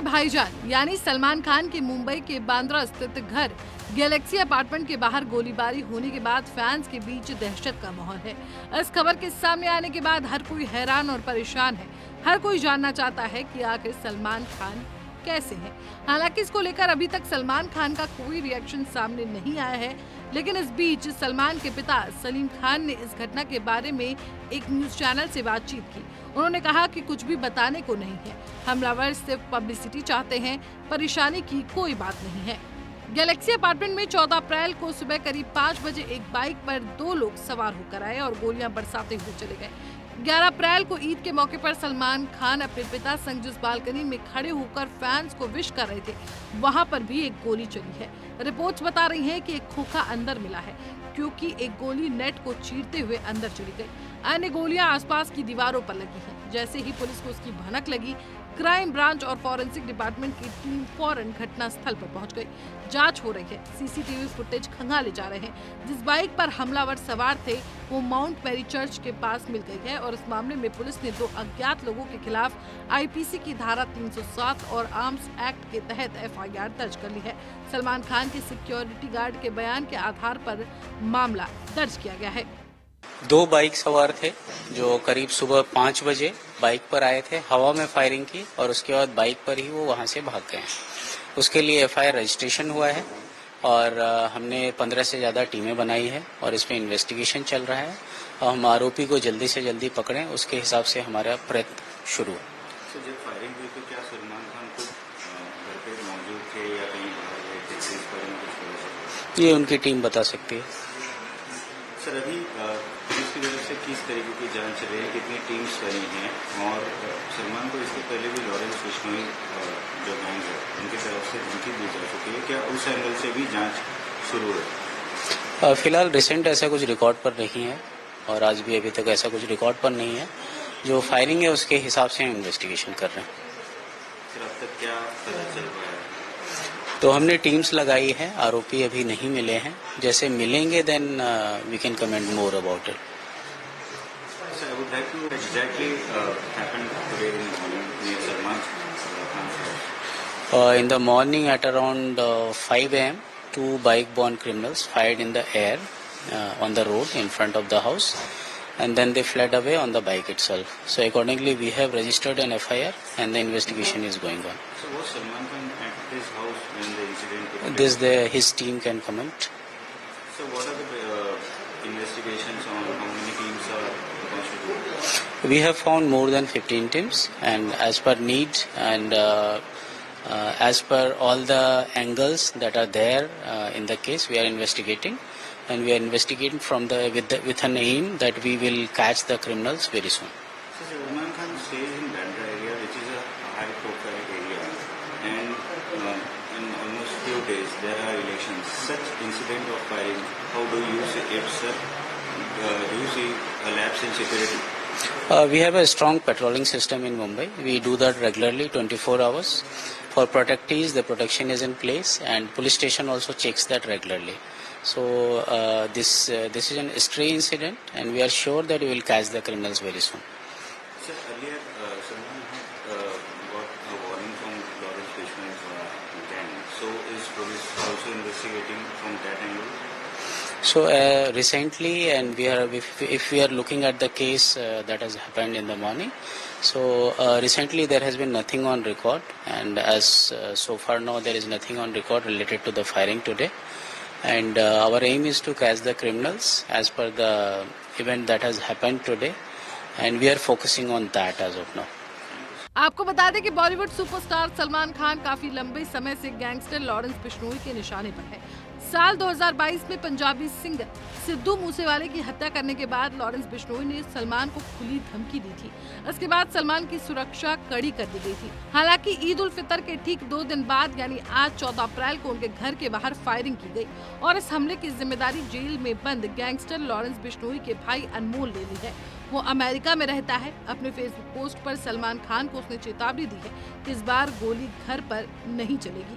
भाईजान यानी सलमान खान के मुंबई के बांद्रा स्थित घर गैलेक्सी अपार्टमेंट के बाहर गोलीबारी होने के बाद फैंस के बीच दहशत का माहौल है। इस खबर के सामने आने के बाद हर कोई हैरान और परेशान है। हर कोई जानना चाहता है कि आखिर सलमान खान कैसे हैं। हालांकि इसको लेकर अभी तक सलमान खान का कोई रिएक्शन सामने नहीं आया है, लेकिन इस बीच सलमान के पिता सलीम खान ने इस घटना के बारे में एक न्यूज चैनल से बातचीत की। उन्होंने कहा कि कुछ भी बताने को नहीं है, हमलावर सिर्फ पब्लिसिटी चाहते हैं, परेशानी की कोई बात नहीं है। गैलेक्सी अपार्टमेंट में 14 अप्रैल को सुबह करीब 5 बजे एक बाइक पर 2 लोग सवार होकर आए और गोलियां बरसाते हुए चले गए। 11 अप्रैल को ईद के मौके पर सलमान खान अपने पिता संग जिस बालकनी में खड़े होकर फैंस को विश कर रहे थे, वहां पर भी एक गोली चली है। रिपोर्ट्स बता रही हैं कि एक खोखा अंदर मिला है, क्योंकि एक गोली नेट को चीरते हुए अंदर चली गई। अन्य गोलियां आसपास की दीवारों पर लगी हैं। जैसे ही पुलिस को उसकी भनक लगी, क्राइम ब्रांच और फॉरेंसिक डिपार्टमेंट की टीम फौरन घटना स्थल पर पहुंच गई। जांच हो रही है, सीसीटीवी फुटेज खंगाले जा रहे हैं। जिस बाइक पर हमलावर सवार थे वो माउंट मैरी चर्च के पास मिल गई है और इस मामले में पुलिस ने 2 अज्ञात लोगों के खिलाफ आईपीसी की धारा 307 और आर्म्स एक्ट के तहत एफआईआर दर्ज कर ली है। सलमान खान के सिक्योरिटी गार्ड के बयान के आधार पर मामला दर्ज किया गया है। 2 बाइक सवार थे जो करीब सुबह 5 बजे बाइक पर आए थे, हवा में फायरिंग की और उसके बाद बाइक पर ही वो वहां से भाग गए। उसके लिए एफआईआर रजिस्ट्रेशन हुआ है और हमने 15 से ज़्यादा टीमें बनाई है और इसमें इन्वेस्टिगेशन चल रहा है और हम आरोपी को जल्दी से जल्दी पकड़ें, उसके हिसाब से हमारा प्रयत्न शुरू है। तो जब फायरिंग हुई तो क्या सलमान खान खुद घर पे मौजूद थे या कहीं बाहर गए थे? इस बारे में कुछ बोल सकते हैं? ये उनकी टीम बता सकती है। सर, अभी पुलिस की तरफ से किस तरीके की जांच चल रही है, कितनी टीम्स बनी हैं और सलमान को इसके पहले भी लॉरेंस बिश्नोई जो गैंग है उनकी तरफ से धमकी दी जा चुकी है, क्या उस एंगल से भी जांच शुरू है? फिलहाल रिसेंट ऐसा कुछ रिकॉर्ड पर नहीं है और आज भी अभी तक ऐसा कुछ रिकॉर्ड पर नहीं है। जो फायरिंग है उसके हिसाब से हम इन्वेस्टिगेशन कर रहे हैं। सर, अब तक क्या पता चल रहा है? तो हमने टीम्स लगाई है, आरोपी अभी नहीं मिले हैं। जैसे मिलेंगे then we can comment more about it. Sir, I would like to know exactly happened today in the morning near Salman Khan's house. In the morning at around 5 a.m., 2 bike-borne criminals fired in the air on the road in front of the house, and then they fled away on the bike itself. So accordingly, we have registered an FIR, and the investigation is going on. So was Salman Khan at his house when the incident took place? His team can comment. So what are the investigations on how many teams are constituted? We have found more than 15 teams, and as per need and as per all the angles that are there in the case, we are investigating, and we are investigating with an aim that we will catch the criminals very soon. So Salman Khan stays in Bandra area, which is a high-profile area, and in almost few days there are elections. Such incident of firing, how do you see it, sir? Do you see a lapse in security? We have a strong patrolling system in Mumbai. We do that regularly, 24 hours. For protectees, the protection is in place, and police station also checks that regularly. So this is an stray incident, and we are sure that we will catch the criminals very soon. Sir, earlier Salman had got a warning from Lawrence Fishman's gang. So is police also investigating from that angle? So recently, and if we are looking at the case that has happened in the morning, so recently there has been nothing on record, and as so far now there is nothing on record related to the firing today, and our aim is to catch the criminals as per the event that has happened today, and we are focusing on that as of now. आपको बता दें कि Bollywood superstar Salman Khan काफी लंबे समय से gangster Lawrence Bishnoi के निशाने पर है। साल 2022 में पंजाबी सिंगर सिद्धू मूसेवाले की हत्या करने के बाद लॉरेंस बिश्नोई ने सलमान को खुली धमकी दी थी। इसके बाद सलमान की सुरक्षा कड़ी कर दी गई थी। हालांकि ईद उल फितर के ठीक 2 दिन बाद यानी आज 14 अप्रैल को उनके घर के बाहर फायरिंग की गई और इस हमले की जिम्मेदारी जेल में बंद गैंगस्टर लॉरेंस बिश्नोई के भाई अनमोल ने ली है। वो अमेरिका में रहता है। अपने फेसबुक पोस्ट पर सलमान खान को उसने चेतावनी दी है कि इस बार गोली घर पर नहीं चलेगी।